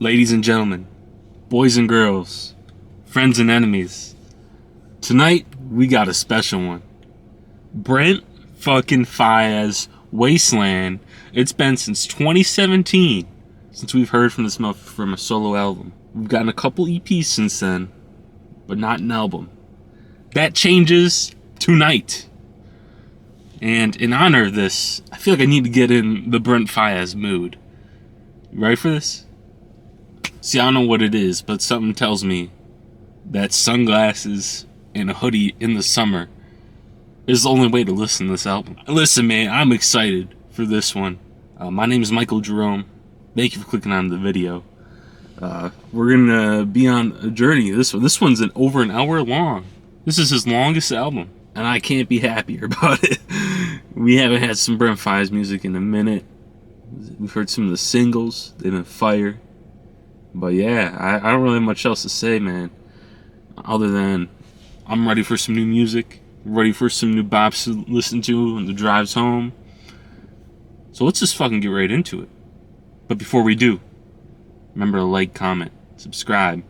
Ladies and gentlemen, boys and girls, friends and enemies, tonight we got a special one. Brent fucking Faiyaz, Wasteland. It's been since 2017 since we've heard from this motherfucker from a solo album. We've gotten a couple EPs since then, but not an album. That changes tonight. And in honor of this, I feel like I need to get in the Brent Faiyaz mood. You ready for this? See, I don't know what it is, but something tells me that sunglasses and a hoodie in the summer is the only way to listen to this album. Listen, man, I'm excited for this one. My name is Michael Jerome. Thank you for clicking on the video. We're gonna be on a journey. This one's over an hour long. This is his longest album, and I can't be happier about it. We haven't had some Brent Faiyaz music in a minute. We've heard some of the singles. They've been fire. But yeah, I don't really have much else to say, man. Other than I'm ready for some new music. Ready for some new bops to listen to on the drives home. So let's just fucking get right into it. But before we do, remember to like, comment, subscribe.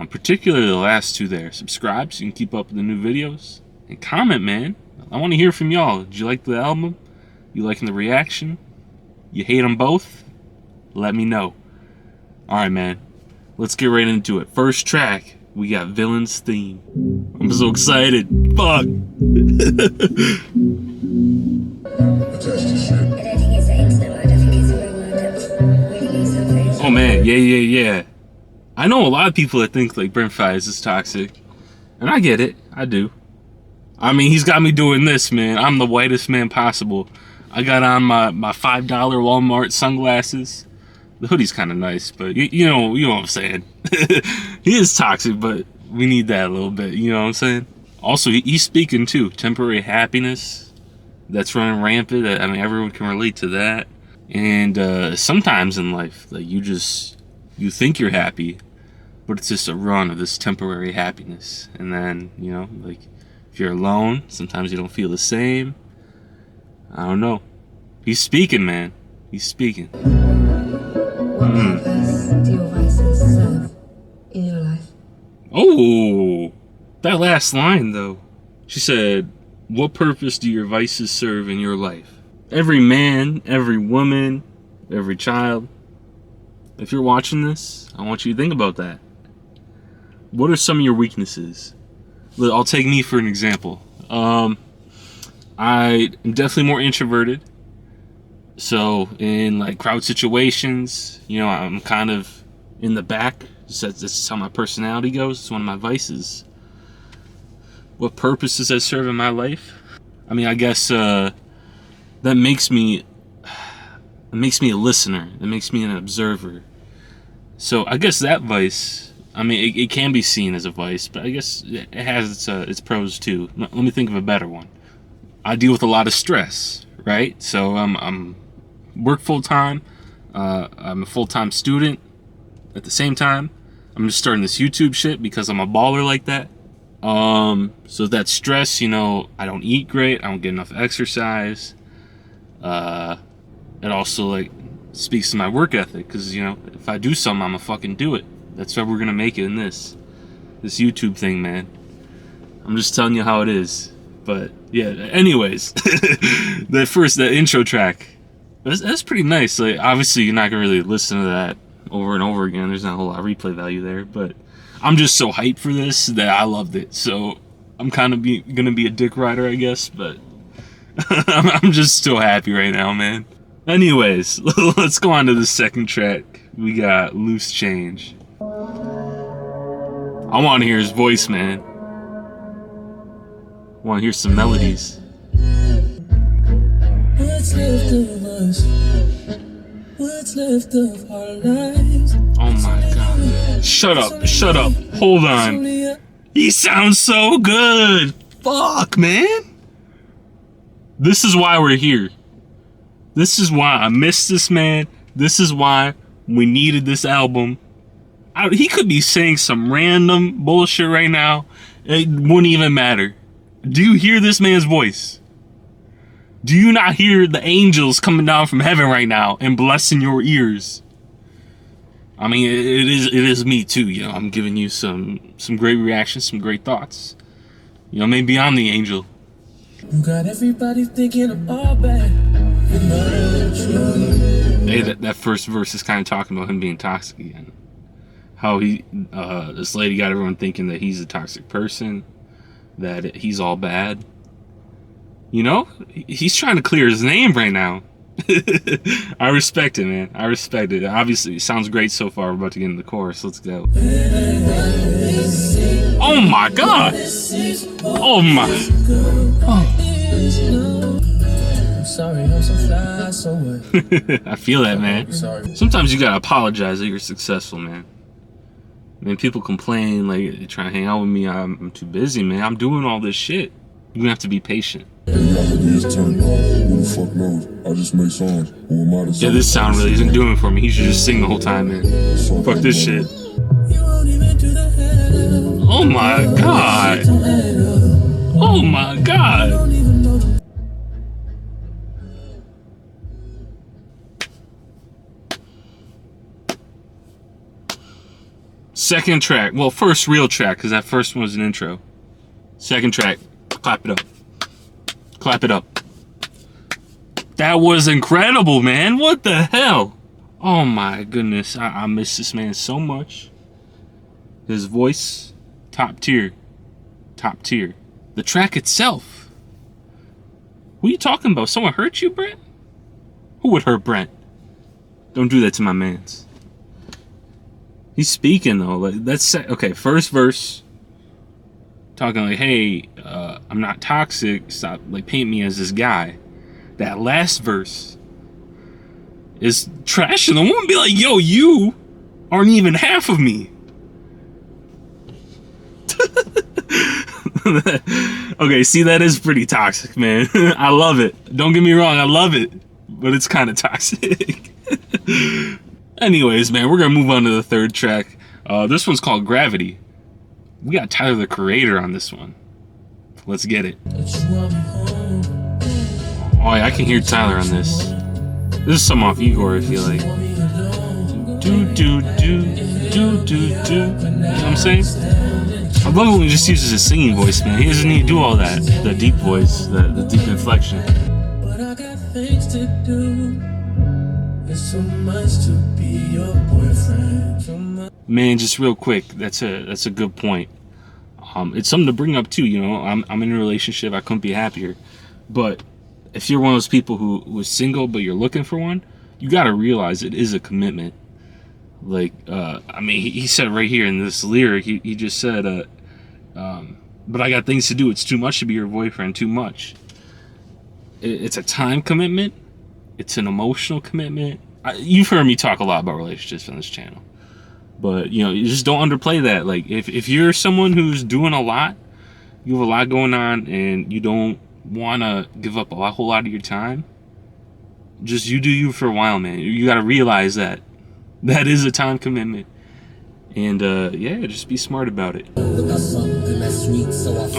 Particularly the last two there. Subscribe so you can keep up with the new videos. And comment, man. I want to hear from y'all. Did you like the album? You liking the reaction? You hate them both? Let me know. Alright, man. Let's get right into it. First track, we got Villain's Theme. I'm so excited. Fuck. Oh man, yeah. I know a lot of people that think like Brent Faiyaz is toxic. And I get it. I do. I mean, he's got me doing this, man. I'm the whitest man possible. I got on my $5 Walmart sunglasses. The hoodie's kind of nice, but you know what I'm saying. He is toxic, but we need that a little bit. You know what I'm saying? Also, he's speaking too. Temporary happiness that's running rampant. I mean, everyone can relate to that. And sometimes in life, like you think you're happy, but it's just a run of this temporary happiness. And then, like if you're alone, sometimes you don't feel the same. I don't know. He's speaking, man. He's speaking. What purpose do your vices serve in your life? Oh, that last line though. She said, "What purpose do your vices serve in your life?" Every man, every woman, every child. If you're watching this, I want you to think about that. What are some of your weaknesses? I'll take me for an example. I am definitely more introverted. So in like crowd situations, I'm kind of in the back. That's how my personality goes. It's one of my vices. What purpose does that serve in my life? I mean, I guess that makes me a listener. It makes me an observer. So I guess that vice, I mean, it can be seen as a vice, but I guess it has its pros too. Let me think of a better one. I deal with a lot of stress, right? So I'm work full-time. I'm a full-time student. At the same time, I'm just starting this YouTube shit because I'm a baller like that. So that stress, I don't eat great. I don't get enough exercise. It also like speaks to my work ethic because, if I do something, I'm gonna fucking do it. That's why we're gonna make it in this YouTube thing, man. I'm just telling you how it is. But yeah, anyways, that intro track, that's pretty nice. Like, obviously, you're not gonna really listen to that over and over again. There's not a whole lot of replay value there. But I'm just so hyped for this that I loved it. So I'm kind of gonna be a dick rider, I guess. But I'm just so happy right now, man. Anyways, let's go on to the second track. We got Loose Change. I want to hear his voice, man. I want to hear some melodies. What's left of us? What's left of our lives? Oh my god. Shut up. Hold on. He sounds so good. Fuck, man. This is why we're here. This is why I missed this man. This is why we needed this album. He could be saying some random bullshit right now. It wouldn't even matter. Do you hear this man's voice? Do you not hear the angels coming down from heaven right now and blessing your ears? I mean, it is me too. You know, I'm giving you some great reactions, some great thoughts. You know, maybe I'm the angel. You got everybody thinking I'm all bad. Hey, that first verse is kind of talking about him being toxic again. How this lady got everyone thinking that he's a toxic person, that he's all bad. You know, he's trying to clear his name right now. I respect it, man. I respect it. Obviously, it sounds great so far. We're about to get in the chorus. Let's go. Oh my God! Oh my! Oh. I'm sorry, I'm so fly, so what? I feel that, man. Sorry. Sometimes you gotta apologize that you're successful, man. Man, people complain like they try to hang out with me. I'm too busy, man. I'm doing all this shit. You have to be patient. Hey, y'all just turned off. Who the fuck knows? I just make songs. Who am I to say? Yeah, this sound really isn't doing it for me. He should just sing the whole time, man. Fuck this shit. Oh my God. Oh my God. Second track. Well, first real track, because that first one was an intro. Second track. Clap it up. Clap it up. That was incredible, man. What the hell? Oh my goodness. I miss this man so much. His voice, top tier. Top tier. The track itself. Who are you talking about? Someone hurt you, Brent? Who would hurt Brent? Don't do that to my mans. He's speaking though. Like that's okay. First verse, talking like, "Hey, I'm not toxic. Stop like paint me as this guy." That last verse is trashing the woman. Be like, "Yo, you aren't even half of me." Okay, see, that is pretty toxic, man. I love it. Don't get me wrong, I love it, but it's kind of toxic. Anyways, man, we're gonna move on to the third track. This one's called Gravity. We got Tyler the Creator on this one. Let's get it. Oh yeah, I can hear Tyler on this. This is some off Igor, I feel like. Do do do do do do. You know what I'm saying? I love it when he just uses his singing voice, man. He doesn't need to do all that. The deep voice, the deep inflection. But I got things to do. There's so much to be your boyfriend. Man, just real quick, that's a good point. It's something to bring up too. You know, I'm in a relationship. I couldn't be happier. But if you're one of those people who is single but you're looking for one, you got to realize it is a commitment. Like, I mean, he said right here in this lyric, he just said, but I got things to do. It's too much to be your boyfriend. Too much. It's a time commitment. It's an emotional commitment. You've heard me talk a lot about relationships on this channel. But, you know, you just don't underplay that. Like, if you're someone who's doing a lot, you have a lot going on, and you don't want to give up a whole lot of your time, just you do you for a while, man. You got to realize that is a time commitment. And, yeah, just be smart about it. Oh,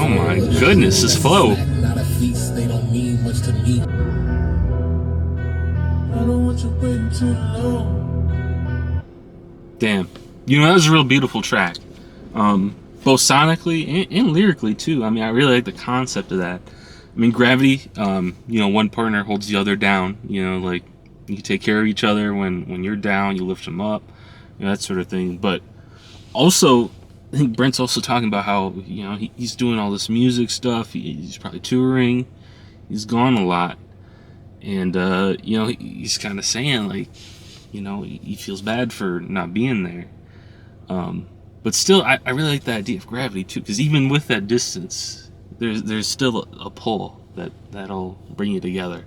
my goodness, this flow. I don't want you waiting too long. Damn. You know, that was a real beautiful track. Both sonically and lyrically, too. I mean, I really like the concept of that. I mean, Gravity, you know, one partner holds the other down. You know, like, you take care of each other when you're down, you lift them up, you know, that sort of thing. But also, I think Brent's also talking about how, you know, he's doing all this music stuff. He's probably touring. He's gone a lot. And, you know, he's kind of saying, like, you know, he feels bad for not being there. But still, I really like the idea of gravity, too, because even with that distance, there's still a pull that'll bring you together.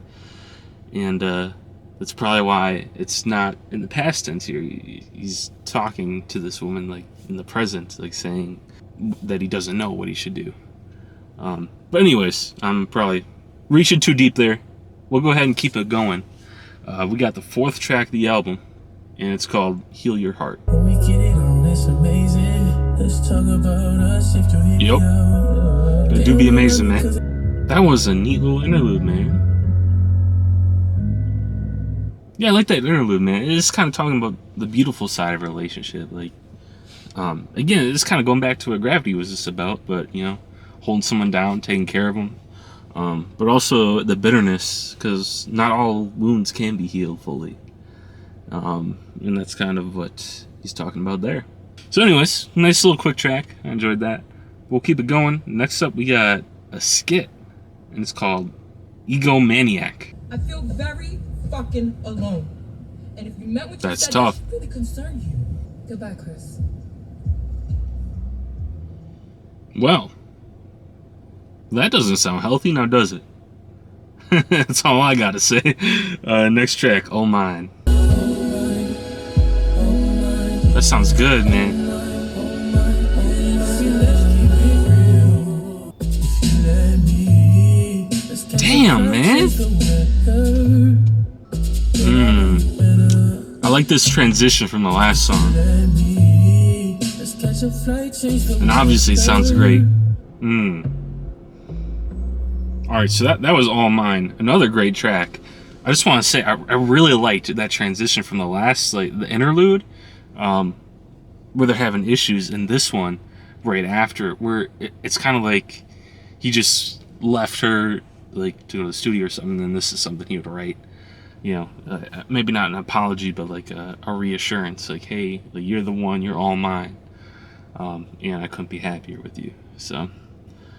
And that's probably why it's not in the past tense here. He's talking to this woman, like, in the present, like, saying that he doesn't know what he should do. But anyways, I'm probably reaching too deep there. We'll go ahead and keep it going. We got the fourth track of the album, and it's called Heal Your Heart. When we get it on, it's amazing. Let's talk about us if you hear Yep. me out. It do be amazing, man. That was a neat little interlude, man. Yeah, I like that interlude, man. It's kind of talking about the beautiful side of a relationship. Like, again, it's kind of going back to what Gravity was just about, but, you know, holding someone down, taking care of them. But also the bitterness, because not all wounds can be healed fully. And that's kind of what he's talking about there. So anyways, nice little quick track. I enjoyed that. We'll keep it going. Next up, we got a skit, and it's called Egomaniac. I feel very fucking alone. And if you meant what you That's said, tough. that should really concern you. Goodbye, Chris. Well, that doesn't sound healthy, now does it? That's all I gotta say. Next track, Oh Mine. That sounds good, man. Damn, man. I like this transition from the last song. And obviously it sounds great. Alright, so that was All Mine. Another great track. I just want to say, I really liked that transition from the last, like, the interlude, where they're having issues, and this one, right after, where it's kind of like he just left her, like, to go to the studio or something, and this is something he would write. You know, maybe not an apology, but like a reassurance, like, hey, like, you're the one, you're all mine. And I couldn't be happier with you. So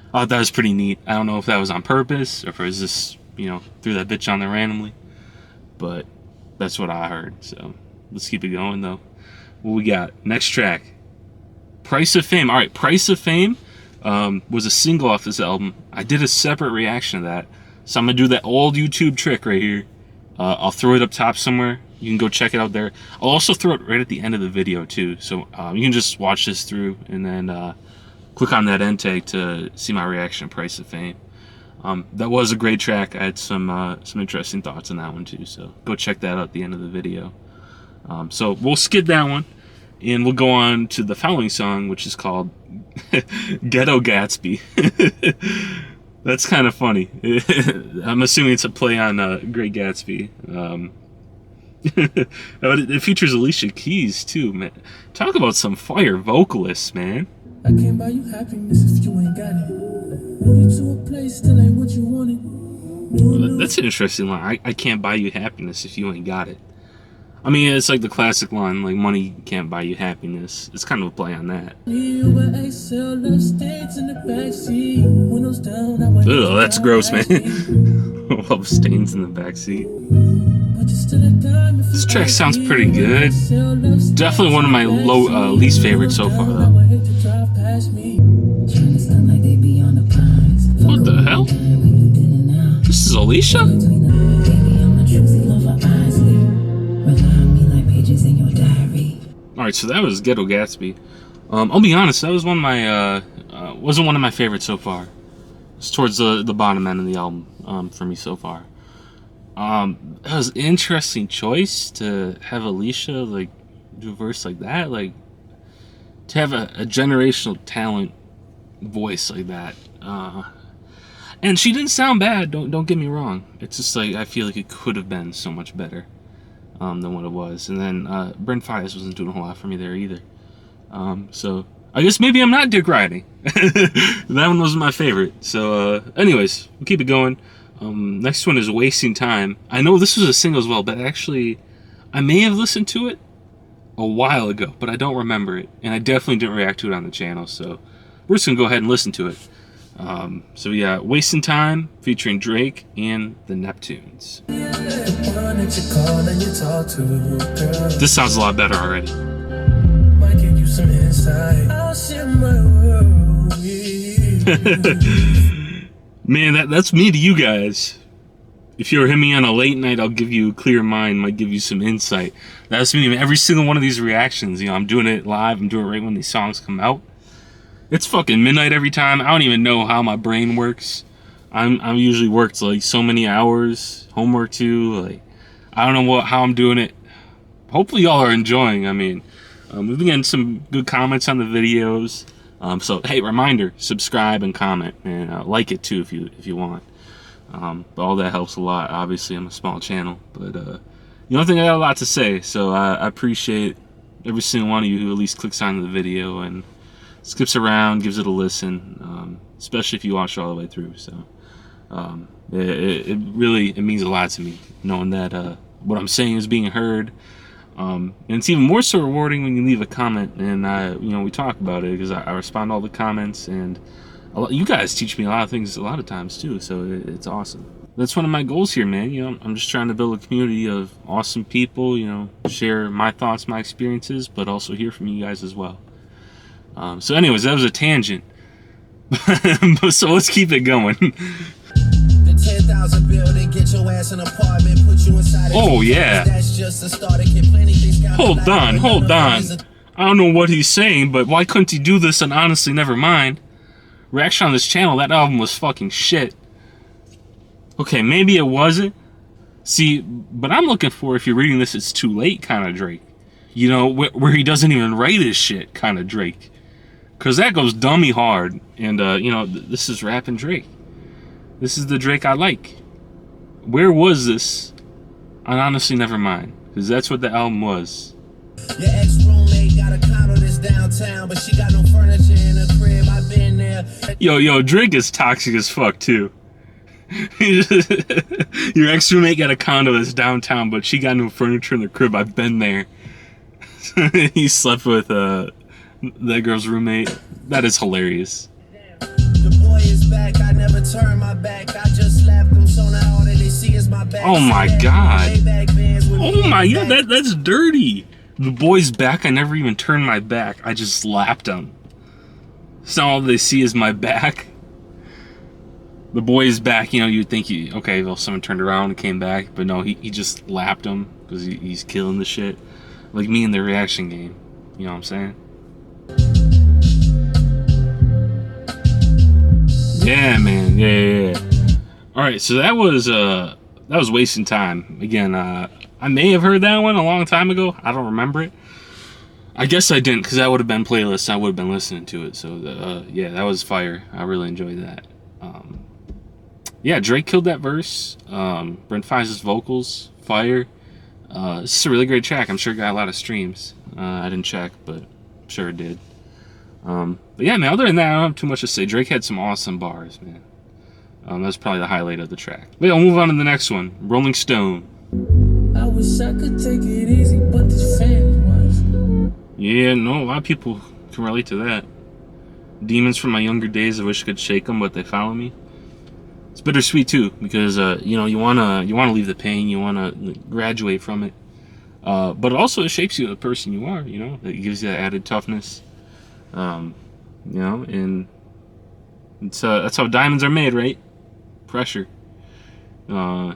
I thought that was pretty neat. I don't know if that was on purpose or if it was just, you know, threw that bitch on there randomly, but that's what I heard. So let's keep it going though. What we got? Next track, Price of Fame. All right, Price of Fame was a single off this album. I did a separate reaction to that, so I'm gonna do that old YouTube trick right here. I'll throw it up top somewhere. You can go check it out there. I'll also throw it right at the end of the video too, so you can just watch this through and then click on that end tag to see my reaction to Price of Fame. That was a great track. I had some interesting thoughts on that one too, so go check that out at the end of the video. So we'll skip that one, and we'll go on to the following song, which is called Ghetto Gatsby. That's kind of funny. I'm assuming it's a play on Great Gatsby. It features Alicia Keys too, man. Talk about some fire vocalists, man. I can't buy you happiness if you ain't got it. Move you to a place still ain't what you wanted. That's an interesting line. I can't buy you happiness if you ain't got it. I mean, it's like the classic line, like, money can't buy you happiness. It's kind of a play on that. Ugh, that's gross, man. Love stains in the backseat. This track sounds pretty good. Definitely one of my least favorites so far, though. What the hell? This is Alicia? Alright, so that was Ghetto Gatsby. I'll be honest, that was one of my, wasn't one of my favorites so far. It's towards the bottom end of the album, for me so far. That was an interesting choice to have Alicia, like, do a verse like that, like, to have a generational talent voice like that. And she didn't sound bad, don't get me wrong. It's just like, I feel like it could have been so much better than what it was. And then Brent Faiyaz wasn't doing a whole lot for me there either. So I guess maybe I'm not dick riding. That one wasn't my favorite. So anyways, we'll keep it going. Next one is Wasting Time. I know this was a single as well, but actually I may have listened to it a while ago, but I don't remember it. And I definitely didn't react to it on the channel, so we're just gonna go ahead and listen to it. So yeah, Wasting Time featuring Drake and the Neptunes. This sounds a lot better already. Man, that's me to you guys. If you ever hit me on a late night, I'll give you a clear mind, might give you some insight. That's me in every single one of these reactions. You know, I'm doing it live, I'm doing it right when these songs come out. It's fucking midnight every time. I don't even know how my brain works. I'm usually worked like so many hours, homework too. Like, I don't know how I'm doing it. Hopefully y'all are enjoying. I mean, we've been getting some good comments on the videos. So hey, reminder: subscribe and comment, and like it too if you want. But all that helps a lot. Obviously, I'm a small channel, but You don't think I got a lot to say, so I appreciate every single one of you who at least clicks on the video and skips around, gives it a listen, especially if you watch it all the way through. So it really means a lot to me knowing that what I'm saying is being heard. And it's even more so rewarding when you leave a comment and we talk about it, because I respond to all the comments, and you guys teach me a lot of things a lot of times too, so it's awesome. That's one of my goals here, man. I'm just trying to build a community of awesome people, share my thoughts, my experiences, but also hear from you guys as well. So anyways, that was a tangent. So let's keep it going. The 10,000 building, get your ass an apartment, put you inside. Oh yeah. That's just a start. Plenty things. Hold on. I don't know what he's saying, but why couldn't he do this on Honestly Nevermind? Reaction on this channel, that album was fucking shit. Okay, maybe it wasn't. See, but I'm looking for, if you're reading this, it's too late kind of Drake. Where he doesn't even write his shit kind of Drake. Because that goes dummy hard. And, this is rapping Drake. This is the Drake I like. Where was this on Honestly Nevermind? Because that's what the album was. Your ex-roommate got a condo that's downtown, but she got no furniture in her crib. I've been there. Yo, Drake is toxic as fuck, too. Your ex-roommate got a condo that's downtown, but she got no furniture in the crib. I've been there. He slept with that girl's roommate. That is hilarious. The boy is back. I never turn my back. I just slapped him, so now all that they see is my back. Oh my god. Oh my god, that's dirty. The boy's back. I never even turned my back. I just slapped him. So all they see is my back. The boy is back, you'd think, okay, well, someone turned around and came back, but no, he just lapped him, because he's killing the shit. Like me in the reaction game, you know what I'm saying? Yeah, man, yeah. Alright, so that was Wasting Time. Again, I may have heard that one a long time ago, I don't remember it. I guess I didn't, because that would have been playlists, I would have been listening to it, so, yeah, that was fire. I really enjoyed that. Yeah, Drake killed that verse. Brent Faiyaz's vocals, fire. This is a really great track. I'm sure it got a lot of streams. I didn't check, but I'm sure it did. But yeah, man, other than that, I don't have too much to say. Drake had some awesome bars, man. That's probably the highlight of the track. But yeah, we'll move on to the next one. Rolling Stone. I wish I could take it easy, but this fan was. Yeah, no, a lot of people can relate to that. Demons from my younger days, I wish I could shake them, but they follow me. It's bittersweet too, because you wanna leave the pain, you wanna graduate from it, but also it shapes you the person you are. It gives you that added toughness, and it's that's how diamonds are made, right? Pressure. So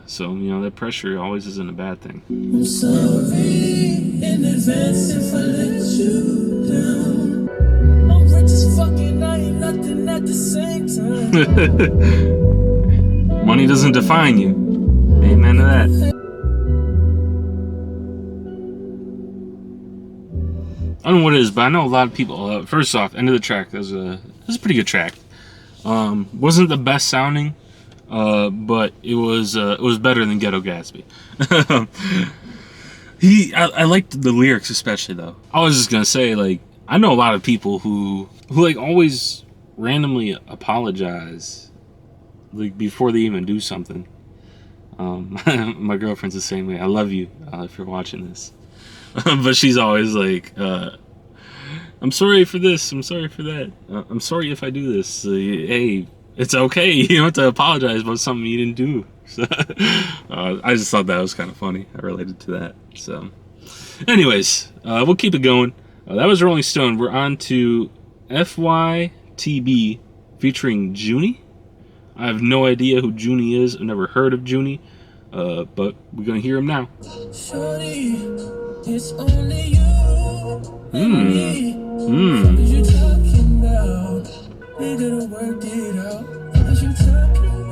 that pressure always isn't a bad thing. I'm sorry in advance if I let you down. I'm rich as fucking, I ain't nothing at the same time. Money doesn't define you. Amen to that. I don't know what it is, but I know a lot of people. First off, end of the track. That was a pretty good track. Wasn't the best sounding, but it was better than Ghetto Gatsby. I liked the lyrics especially though. I was just gonna say, like, I know a lot of people who like always randomly apologize, like, before they even do something. My girlfriend's the same way. I love you if you're watching this. But she's always like, I'm sorry for this, I'm sorry for that, I'm sorry if I do this. Hey, it's okay, you don't have to apologize about something you didn't do. So, I just thought that was kind of funny. I related to that. So anyways, we'll keep it going. That was Rolling Stone. We're on to FYTB featuring Junie. I have no idea who Junie is. I've never heard of Junie, but we're gonna hear him now. Shorty, it's only you. What are you talking about? We didn't work it out. What are you talking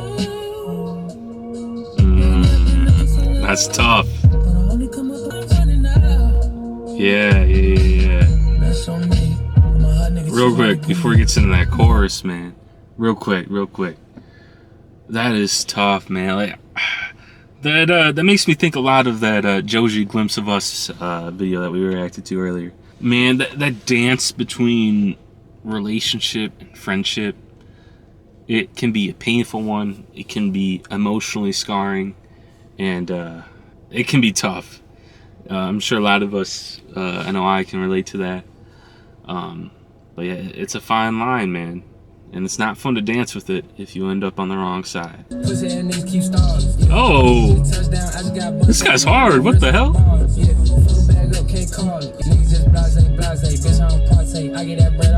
about? That's tough. But I only come up and running out. Yeah. That's on me. I'm a hot nigga. Real quick, before he gets into that chorus, man. Real quick. That is tough, man. Like, That makes me think a lot of that Joji Glimpse of Us video that we reacted to earlier. Man, that dance between relationship and friendship, it can be a painful one. It can be emotionally scarring, and it can be tough. I'm sure a lot of us, I know I can relate to that. But yeah, it's a fine line, man. And it's not fun to dance with it if you end up on the wrong side. Oh! This guy's hard, what the hell?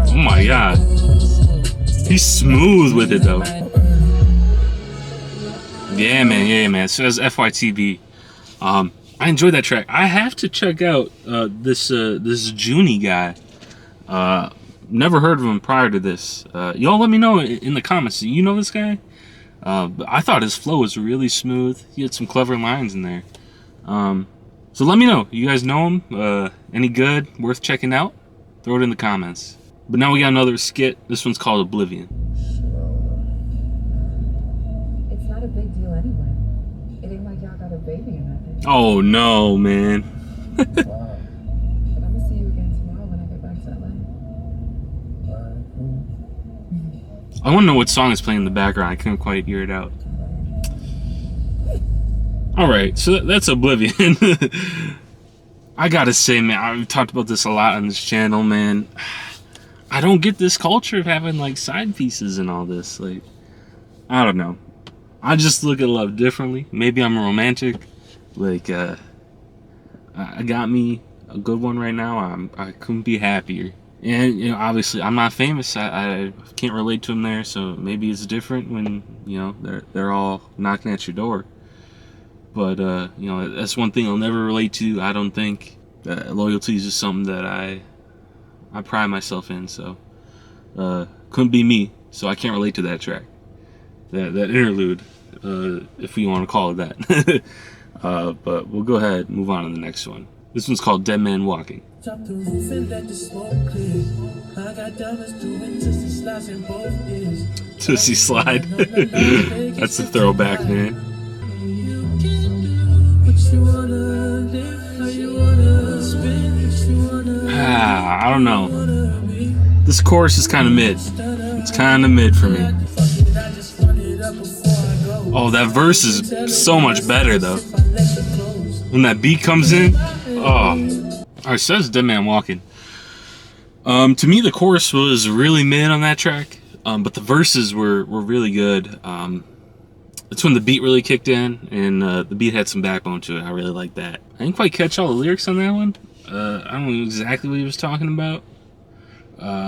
Oh my god. He's smooth with it though. Yeah man. So that's FYTV. I enjoyed that track. I have to check out this Junie guy. Never heard of him prior to this. Y'all let me know in the comments. You know this guy? But I thought his flow was really smooth. He had some clever lines in there. So let me know. You guys know him? Any good? Worth checking out? Throw it in the comments. But now we got another skit. This one's called Oblivion. It's not a big deal anyway. It ain't like y'all got a baby or nothing. Oh no, man. But I'm gonna see you again tomorrow when I get back to LA. I want to know what song is playing in the background. I couldn't quite hear it out. Alright, so that's Oblivion. I gotta say, man, I've talked about this a lot on this channel, man. I don't get this culture of having, like, side pieces and all this. Like, I don't know. I just look at love differently. Maybe I'm romantic. Like, I got me a good one right now. I couldn't be happier. And, you know, obviously, I'm not famous. I can't relate to him there, so maybe it's different when, you know, they're all knocking at your door. But, you know, that's one thing I'll never relate to, I don't think. Loyalty is just something that I pride myself in, so. Couldn't be me, so I can't relate to that track. That interlude, if we want to call it that. But we'll go ahead and move on to the next one. This one's called Dead Man Walking. Drop the roof and let the smoke clear. I got diamonds doing Tootsie slides in both ears. Tootsie Slide. That's a throwback, man. You can do what you wanna, live how you wanna, spin what you wanna. I don't know. This chorus is kind of mid. It's kind of mid for me. Oh, that verse is so much better, though. When that beat comes in, oh. Alright, so that's Dead Man Walking. To me, the chorus was really mid on that track, but the verses were really good. It's when the beat really kicked in, and the beat had some backbone to it. I really like that. I didn't quite catch all the lyrics on that one. I don't know exactly what he was talking about,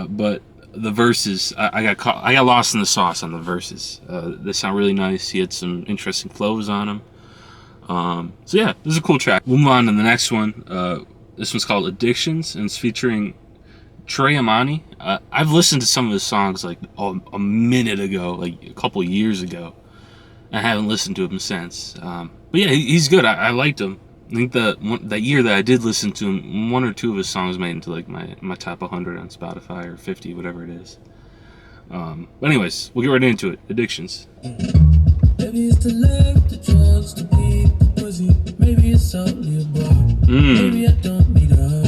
but the verses, I got lost in the sauce on the verses. They sound really nice. He had some interesting flows on them. So yeah, this is a cool track. We'll move on to the next one. This one's called Addictions, and it's featuring Trey Amani. I've listened to some of his songs like a minute ago, like a couple years ago. I haven't listened to him since. But yeah, he's good. I liked him. I think that year that I did listen to him, one or two of his songs made into like my top 100 on Spotify, or 50, whatever it is. But anyways, we'll get right into it. Addictions. Maybe it's the love, the drugs, the weed, the pussy. Maybe it's only a bar. Maybe I don't need a hug.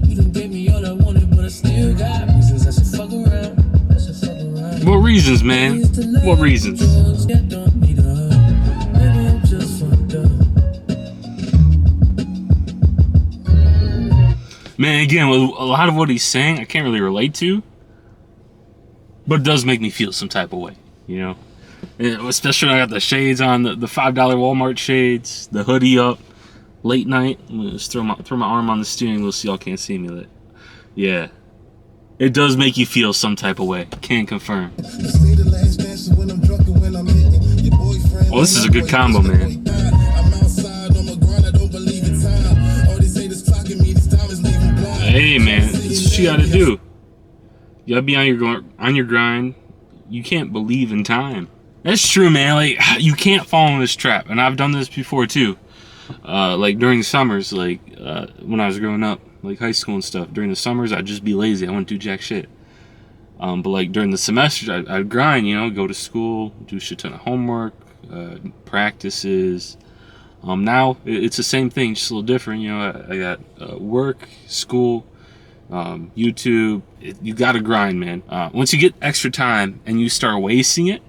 You done gave me all I wanted, but I still got reasons I should fuck around. I should fuck around. What reasons, man? What reasons? I don't need a hug. Maybe I'm just fucked up. Man, again, a lot of what he's saying I can't really relate to, but it does make me feel some type of way, you know? Especially when I got the shades on, the $5 Walmart shades, the hoodie up, late night. I'm gonna just throw my arm on the steering wheel so y'all can't see me. Yeah, it does make you feel some type of way. Can't confirm. Oh, this is a good combo, man. Hey, man, that's what you gotta do. You gotta be on your grind. You can't believe in time. That's true, man. Like, you can't fall in this trap, and I've done this before too. Like during the summers, like when I was growing up, like high school and stuff. During the summers, I'd just be lazy. I wouldn't do jack shit. But like during the semesters, I'd grind. You know, go to school, do a shit ton of homework, practices, Now it's the same thing, just a little different. You know, I got work, school, YouTube. You gotta grind, man. Once you get extra time and you start wasting it,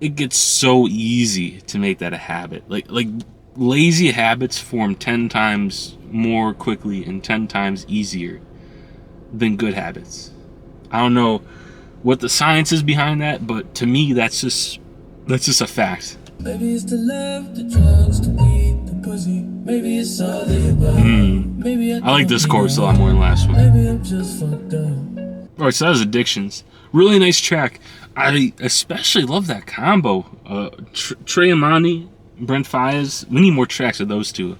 it gets so easy to make that a habit. Like lazy habits form 10 times more quickly and 10 times easier than good habits. I don't know what the science is behind that, but to me, that's just a fact. Maybe it's the love, the drugs, the weed, the pussy. Maybe it's all the above. Maybe I like this chorus a lot more than the last one. Maybe I'm just fucked up. Alright, so that was Addictions. Really nice track. I especially love that combo. Trey Amani, Brent Faiyaz. We need more tracks of those two.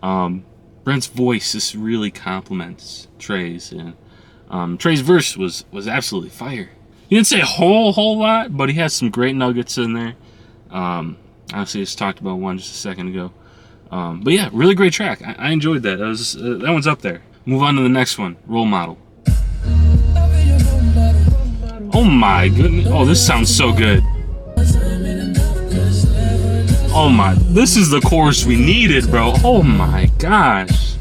Brent's voice just really complements Trey's, and Trey's verse was absolutely fire. He didn't say a whole lot, but he has some great nuggets in there. Obviously, just talked about one just a second ago. But yeah, really great track. I enjoyed that. That one's up there. Move on to the next one, Role Model. Oh my goodness. Oh, this sounds so good. Oh my, this is the chorus we needed, bro. Oh my gosh.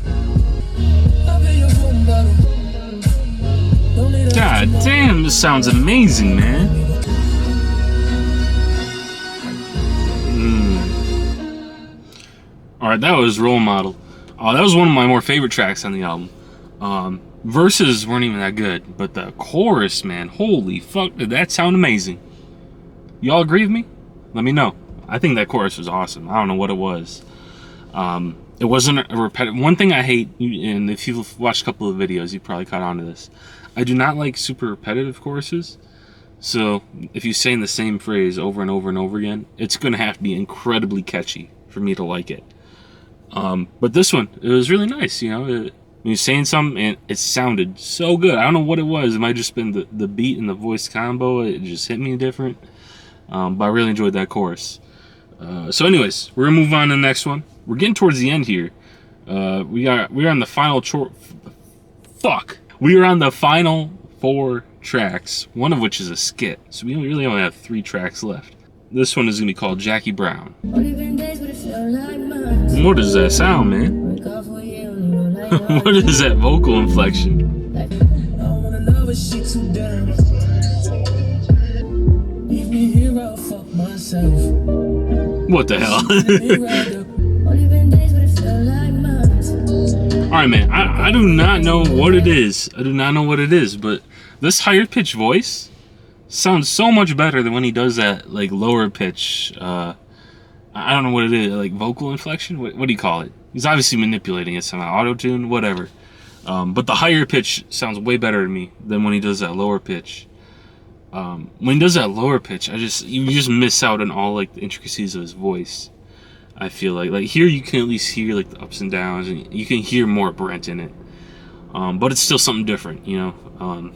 God damn, this sounds amazing, man. Alright, that was Role Model. That was one of my more favorite tracks on the album. Verses weren't even that good, but the chorus, man, holy fuck, did that sound amazing. Y'all agree with me? Let me know. I think that chorus was awesome. I don't know what it was. It wasn't a repetitive. One thing I hate, and if you've watched a couple of videos, you probably caught on to this. I do not like super repetitive choruses. So if you're saying the same phrase over and over and over again, it's going to have to be incredibly catchy for me to like it. But this one, it was really nice, you know. When you're saying something, and it sounded so good. I don't know what it was. It might have just been the beat and the voice combo. It just hit me different. But I really enjoyed that chorus. So anyways, we're going to move on to the next one. We're getting towards the end here. We're on the final We are on the final 4 tracks, one of which is a skit. So we really only have 3 tracks left. This one is going to be called Jackie Brown. What does that sound, man? What is that vocal inflection? What the hell? Alright, man, I do not know what it is. I do not know what it is, but this higher pitch voice sounds so much better than when he does that like lower pitch. I don't know what it is, like vocal inflection. What do you call it? He's obviously manipulating it somehow, auto tune, whatever. But the higher pitch sounds way better to me than when he does that lower pitch. When he does that lower pitch, you just miss out on all like the intricacies of his voice. I feel like here you can at least hear like the ups and downs, and you can hear more Brent in it. But it's still something different, you know.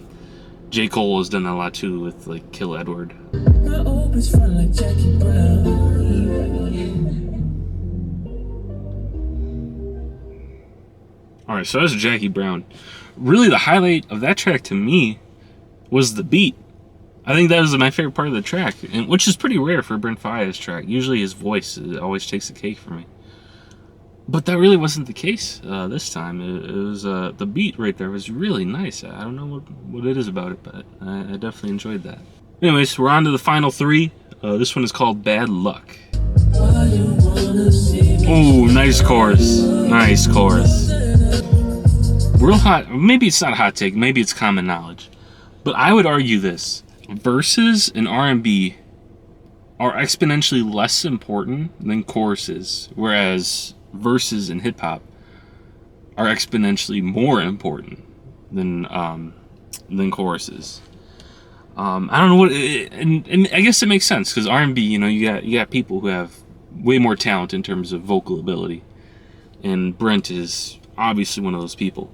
J. Cole has done that a lot too with like Kill Edward. My opens front like Jackie Brown. Alright, so that's Jackie Brown. Really, the highlight of that track to me was the beat. I think that was my favorite part of the track, and which is pretty rare for a Brent Faiyaz track. Usually his voice always takes the cake for me. But that really wasn't the case this time. It was the beat right there was really nice. I don't know what it is about it, but I definitely enjoyed that. Anyways, we're on to the final 3. This one is called Bad Luck. Oh, nice chorus. Nice chorus. Real hot. Maybe it's not a hot take. Maybe it's common knowledge. But I would argue this. Verses in R&B are exponentially less important than choruses, whereas verses in hip-hop are exponentially more important than choruses. I don't know what, and I guess it makes sense because R&B, you know, you got people who have way more talent in terms of vocal ability, and Brent is obviously one of those people.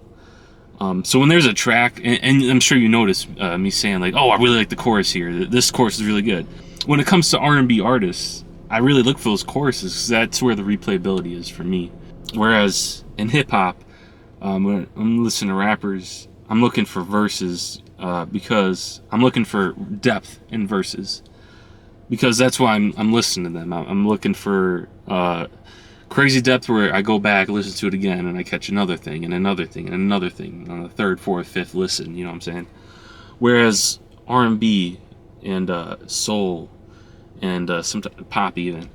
So when there's a track, and I'm sure you notice me saying like, oh, I really like the chorus here. This chorus is really good. When it comes to R&B artists, I really look for those choruses because that's where the replayability is for me. Whereas in hip hop, when I'm listening to rappers, I'm looking for verses because I'm looking for depth in verses. Because that's why I'm listening to them. I'm looking for crazy depth where I go back, listen to it again, and I catch another thing and another thing and another thing on the third, fourth, fifth listen. You know what I'm saying? Whereas R&B and soul and sometimes pop even,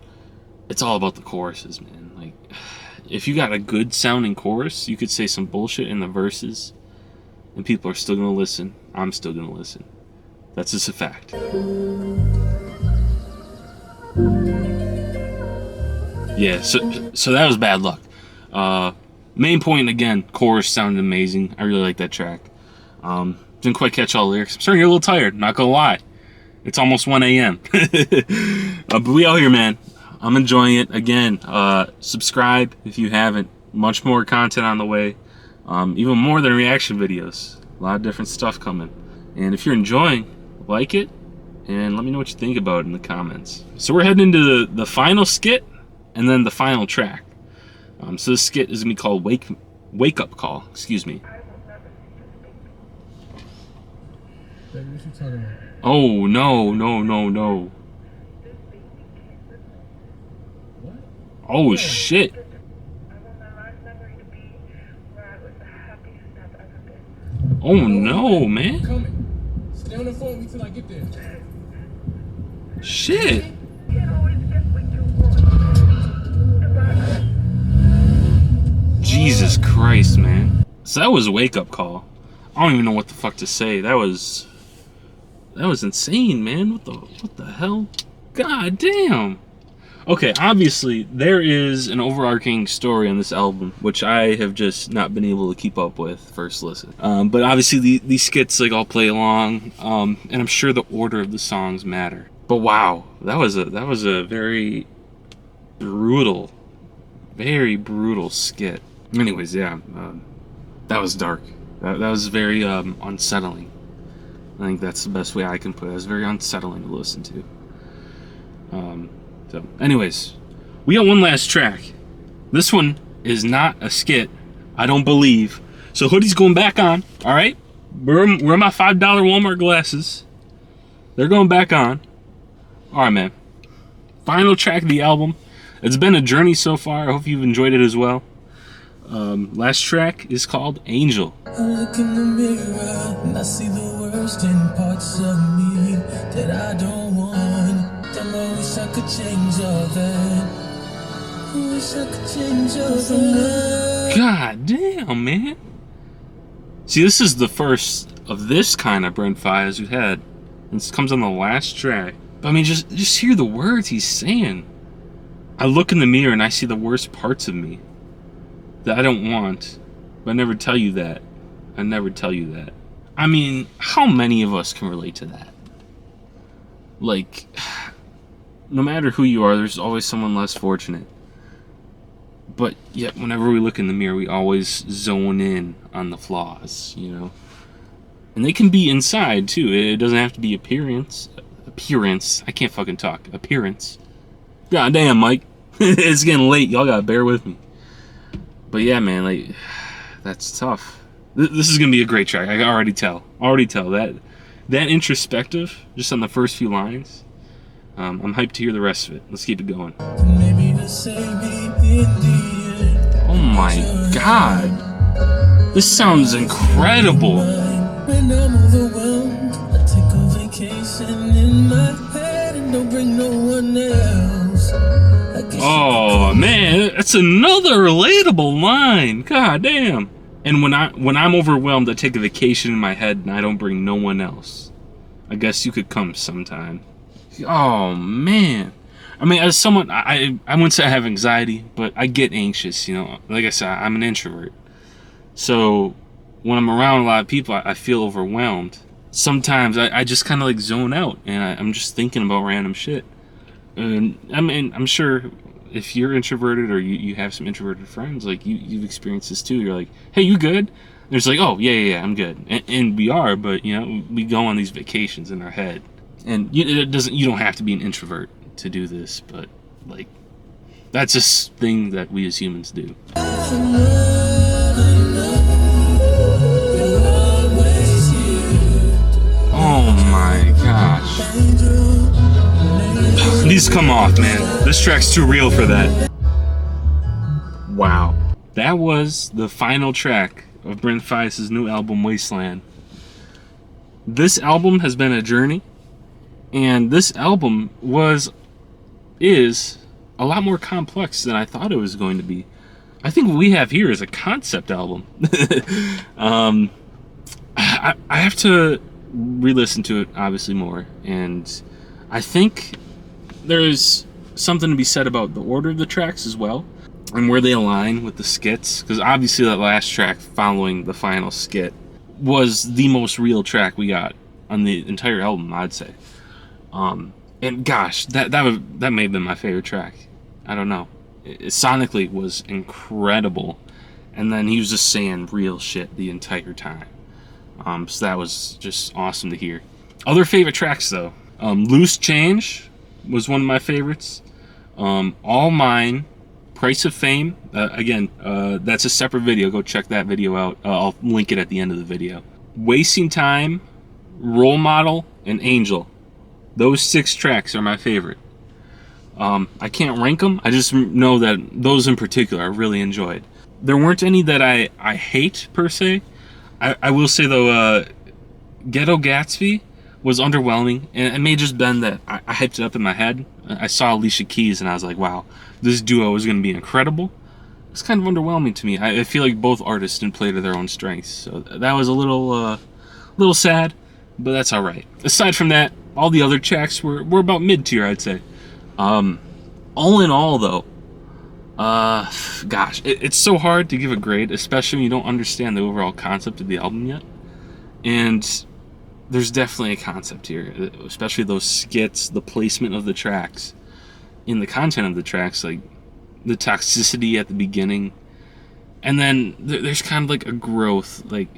it's all about the choruses, man. Like, if you got a good sounding chorus, you could say some bullshit in the verses, and people are still gonna listen. I'm still gonna listen. That's just a fact. Yeah, so that was bad luck. Main point again, chorus sounded amazing. I really like that track. Didn't quite catch all the lyrics. I'm starting to get a little tired, not gonna lie. It's almost 1 a.m. But we out here, man. I'm enjoying it. Again, subscribe if you haven't. Much more content on the way. Even more than reaction videos. A lot of different stuff coming. And if you're enjoying, like it, and let me know what you think about it in the comments. So we're heading into the final skit, and then the final track. So this skit is gonna be called Wake Up Call. Excuse me. Baby, what you talking about? Oh no. What? Oh shit. Oh no, I'm man. coming. Stay on the phone with me till I get there. Shit. Jesus Christ, man. So that was a wake up call. I don't even know what the fuck to say. That was insane, man. What the hell? God damn. Okay, obviously there is an overarching story on this album, which I have just not been able to keep up with first listen. But obviously these skits like all play along, and I'm sure the order of the songs matter. But wow, that was a very brutal skit. Anyways, yeah, that was dark. That was very unsettling. I think that's the best way I can put it. It was very unsettling to listen to. So, anyways, we got one last track. This one is not a skit, I don't believe. So hoodie's going back on. All right, we're my $5 Walmart glasses. They're going back on. All right, man. Final track of the album. It's been a journey so far. I hope you've enjoyed it as well. Last track is called Angel. I look in the mirror and I see the worst in parts of me that I don't want. Damn, I wish I could change all that. I wish I could change all that. God damn, man. See, this is the first of this kind of Brent Faiyaz we've had. This comes on the last track. But I mean, just hear the words he's saying. I look in the mirror and I see the worst parts of me that I don't want, but I never tell you that. I never tell you that. I mean, how many of us can relate to that? Like, no matter who you are, there's always someone less fortunate. But yet, whenever we look in the mirror, we always zone in on the flaws, you know? And they can be inside, too. It doesn't have to be appearance. I can't fucking talk. Appearance. God damn, Mike. It's getting late. Y'all gotta bear with me. But yeah, man, like, that's tough. This is gonna be a great track. I can already tell. That introspective, just on the first few lines. I'm hyped to hear the rest of it. Let's keep it going. Oh my god. This sounds incredible. When I'm overwhelmed, I take a vacation in my head and don't bring no one else. Oh man, that's another relatable line. God damn. And when I'm overwhelmed, I take a vacation in my head and I don't bring no one else. I guess you could come sometime. Oh man. I mean, as someone, I wouldn't say I have anxiety, but I get anxious, you know. Like I said, I'm an introvert. So when I'm around a lot of people, I feel overwhelmed. Sometimes I just kind of like zone out and I'm just thinking about random shit. And I mean, I'm sure if you're introverted or you have some introverted friends, like you've experienced this too. You're like, hey, you good? And it's like, oh yeah, I'm good. And we are, but you know, we go on these vacations in our head. And you don't have to be an introvert to do this, but like that's just thing that we as humans do. Oh my gosh. These come off, man. This track's too real for that. that was the final track of Brent Faiyaz' new album, Wasteland. This album has been a journey, and this album is a lot more complex than I thought it was going to be. I think what we have here is a concept album. I have to re-listen to it, obviously, more, and I think there's something to be said about the order of the tracks as well, and where they align with the skits, because obviously that last track following the final skit was the most real track we got on the entire album, I'd say. And gosh, that made them my favorite track. I don't know. It sonically was incredible, and then he was just saying real shit the entire time. So that was just awesome to hear. Other favorite tracks though, Loose Change was one of my favorites. All Mine, Price of Fame. Again, that's a separate video. Go check that video out. I'll link it at the end of the video. Wasting Time, Role Model, and Angel. Those 6 tracks are my favorite. I can't rank them. I just know that those in particular I really enjoyed. There weren't any that I hate per se. I will say though, Ghetto Gatsby was underwhelming, and it may just been that I hyped it up in my head. I saw Alicia Keys and I was like, wow, this duo is going to be incredible. It's kind of underwhelming to me. I feel like both artists didn't play to their own strengths, so that was a little sad, but that's all right. Aside from that, all the other tracks were about mid-tier, I'd say. All in all, though, gosh, it's so hard to give a grade, especially when you don't understand the overall concept of the album yet. And there's definitely a concept here, especially those skits, the placement of the tracks, in the content of the tracks, like the toxicity at the beginning, and then there's kind of like a growth. Like,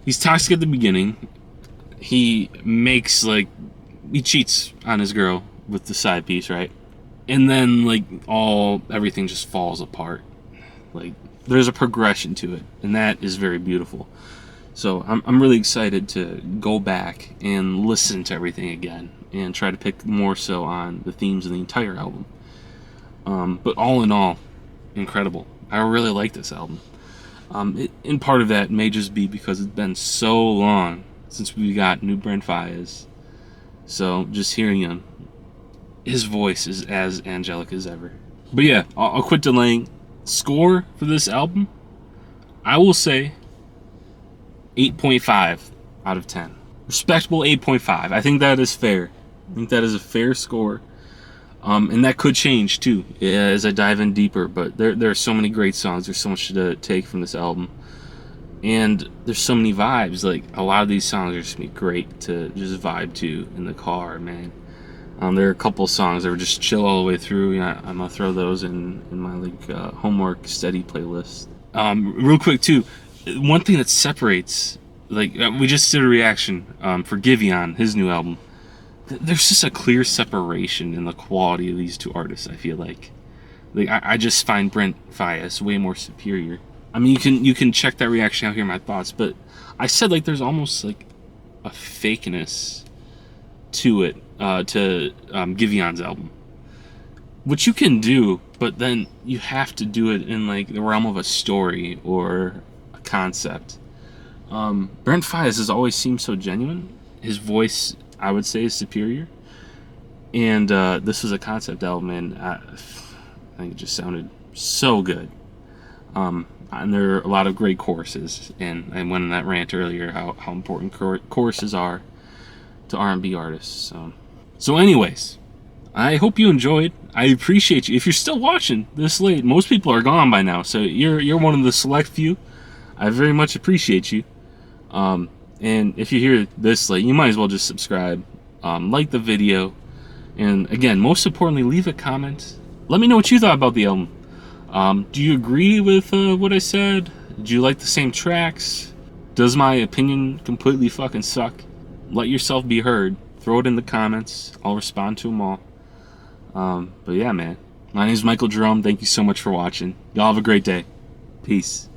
he's toxic at the beginning. He cheats on his girl with the side piece, right? And then like everything just falls apart. Like, there's a progression to it, and that is very beautiful. So I'm really excited to go back and listen to everything again and try to pick more so on the themes of the entire album. But all in all, incredible. I really like this album. And part of that may just be because it's been so long since we got new Brent Faiyaz. So just hearing him, his voice is as angelic as ever. But yeah, I'll quit delaying. Score for this album, I will say 8.5 out of 10. Respectable 8.5. I think that is fair. I think that is a fair score. And that could change too as I dive in deeper. But there are so many great songs. There's so much to take from this album. And there's so many vibes. Like, a lot of these songs are just gonna be great to just vibe to in the car, man. There are a couple songs that were just chill all the way through. Yeah, I'm gonna throw those in my homework steady playlist. Real quick too, one thing that separates, we just did a reaction for Giveon, his new album. There's just a clear separation in the quality of these two artists. I feel like I just find Brent Faiyaz way more superior. I mean, you can check that reaction out, hear my thoughts, but I said there's almost a fakeness to it, to Giveon's album, which you can do, but then you have to do it in the realm of a story or a concept. Brent Faiyaz has always seemed so genuine. His voice, I would say, is superior, and this was a concept album, and I think it just sounded so good. And there are a lot of great choruses, and I went on that rant earlier how important choruses are to R&B artists. So anyways, I hope you enjoyed. I appreciate you. If you're still watching this late, most people are gone by now, so you're one of the select few. I very much appreciate you. And if you're here this late, you might as well just subscribe, like the video, and again, most importantly, leave a comment. Let me know what you thought about the album. Do you agree with what I said? Do you like the same tracks? Does my opinion completely fucking suck? Let yourself be heard. Throw it in the comments. I'll respond to them all. But yeah, man. My name is Michael Jerome. Thank you so much for watching. Y'all have a great day. Peace.